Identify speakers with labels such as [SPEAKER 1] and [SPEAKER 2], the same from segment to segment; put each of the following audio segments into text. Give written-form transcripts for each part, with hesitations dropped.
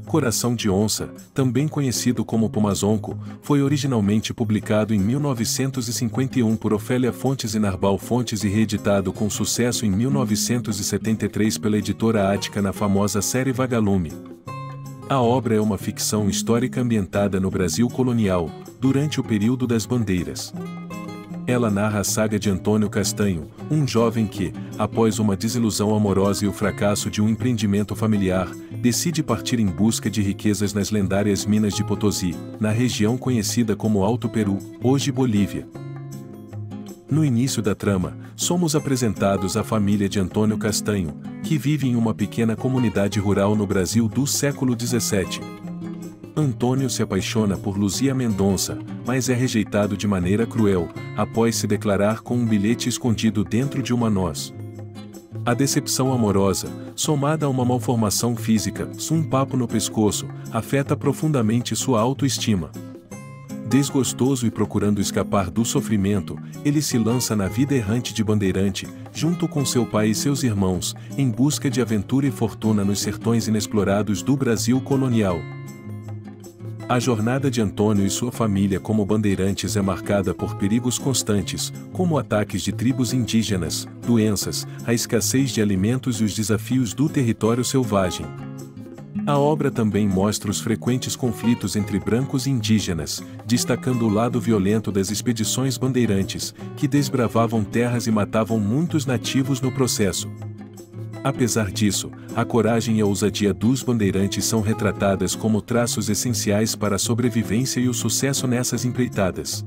[SPEAKER 1] Coração de Onça, também conhecido como Pomazonco, foi originalmente publicado em 1951 por Ofélia Fontes e Narbal Fontes e reeditado com sucesso em 1973 pela editora Ática na famosa série Vagalume. A obra é uma ficção histórica ambientada no Brasil colonial, durante o período das bandeiras. Ela narra a saga de Antônio Castanho, um jovem que, após uma desilusão amorosa e o fracasso de um empreendimento familiar, decide partir em busca de riquezas nas lendárias minas de Potosí, na região conhecida como Alto Peru, hoje Bolívia. No início da trama, somos apresentados à família de Antônio Castanho, que vive em uma pequena comunidade rural no Brasil do século XVII. Antônio se apaixona por Luzia Mendonça, mas é rejeitado de maneira cruel, após se declarar com um bilhete escondido dentro de uma noz. A decepção amorosa, somada a uma malformação física, um papo no pescoço, afeta profundamente sua autoestima. Desgostoso e procurando escapar do sofrimento, ele se lança na vida errante de bandeirante, junto com seu pai e seus irmãos, em busca de aventura e fortuna nos sertões inexplorados do Brasil colonial. A jornada de Antônio e sua família como bandeirantes é marcada por perigos constantes, como ataques de tribos indígenas, doenças, a escassez de alimentos e os desafios do território selvagem. A obra também mostra os frequentes conflitos entre brancos e indígenas, destacando o lado violento das expedições bandeirantes, que desbravavam terras e matavam muitos nativos no processo. Apesar disso, a coragem e a ousadia dos bandeirantes são retratadas como traços essenciais para a sobrevivência e o sucesso nessas empreitadas.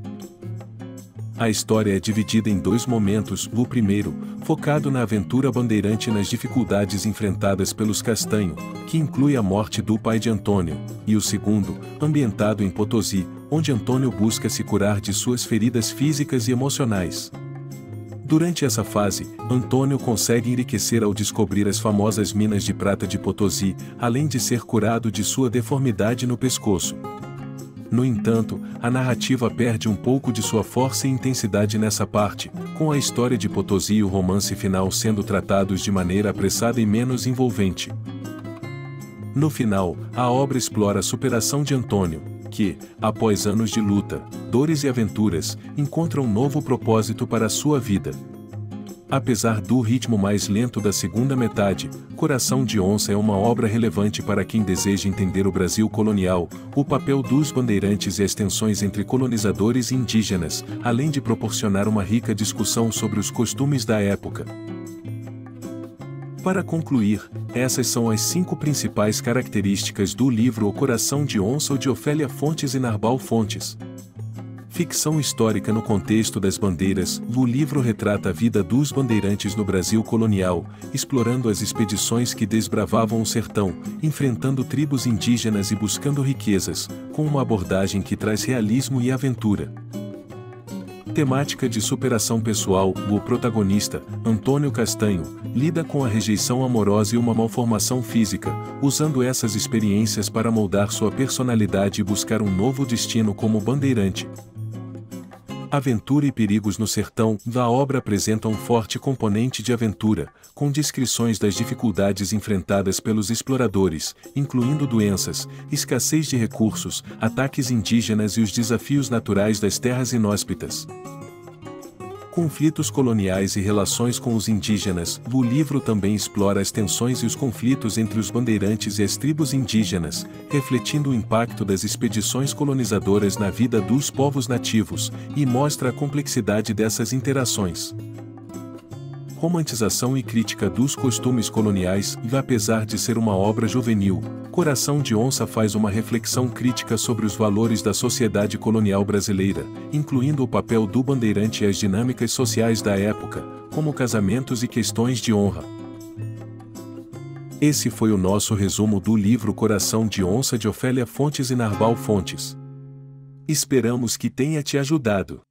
[SPEAKER 1] A história é dividida em dois momentos: o primeiro, focado na aventura bandeirante e nas dificuldades enfrentadas pelos Castanho, que inclui a morte do pai de Antônio, e o segundo, ambientado em Potosí, onde Antônio busca se curar de suas feridas físicas e emocionais. Durante essa fase, Antônio consegue enriquecer ao descobrir as famosas minas de prata de Potosí, além de ser curado de sua deformidade no pescoço. No entanto, a narrativa perde um pouco de sua força e intensidade nessa parte, com a história de Potosí e o romance final sendo tratados de maneira apressada e menos envolvente. No final, a obra explora a superação de Antônio, que, após anos de luta, dores e aventuras, encontra um novo propósito para a sua vida. Apesar do ritmo mais lento da segunda metade, Coração de Onça é uma obra relevante para quem deseja entender o Brasil colonial, o papel dos bandeirantes e as tensões entre colonizadores e indígenas, além de proporcionar uma rica discussão sobre os costumes da época. Para concluir, essas são as 5 principais características do livro O Coração de Onça de Ofélia Fontes e Narbal Fontes. Ficção histórica no contexto das bandeiras, o livro retrata a vida dos bandeirantes no Brasil colonial, explorando as expedições que desbravavam o sertão, enfrentando tribos indígenas e buscando riquezas, com uma abordagem que traz realismo e aventura. Temática de superação pessoal, o protagonista, Antônio Castanho, lida com a rejeição amorosa e uma malformação física, usando essas experiências para moldar sua personalidade e buscar um novo destino como bandeirante. Aventura e perigos no sertão, a obra apresenta um forte componente de aventura, com descrições das dificuldades enfrentadas pelos exploradores, incluindo doenças, escassez de recursos, ataques indígenas e os desafios naturais das terras inóspitas. Conflitos coloniais e relações com os indígenas, o livro também explora as tensões e os conflitos entre os bandeirantes e as tribos indígenas, refletindo o impacto das expedições colonizadoras na vida dos povos nativos, e mostra a complexidade dessas interações. Romantização e crítica dos costumes coloniais, e apesar de ser uma obra juvenil, Coração de Onça faz uma reflexão crítica sobre os valores da sociedade colonial brasileira, incluindo o papel do bandeirante e as dinâmicas sociais da época, como casamentos e questões de honra. Esse foi o nosso resumo do livro Coração de Onça de Ofélia Fontes e Narbal Fontes. Esperamos que tenha te ajudado.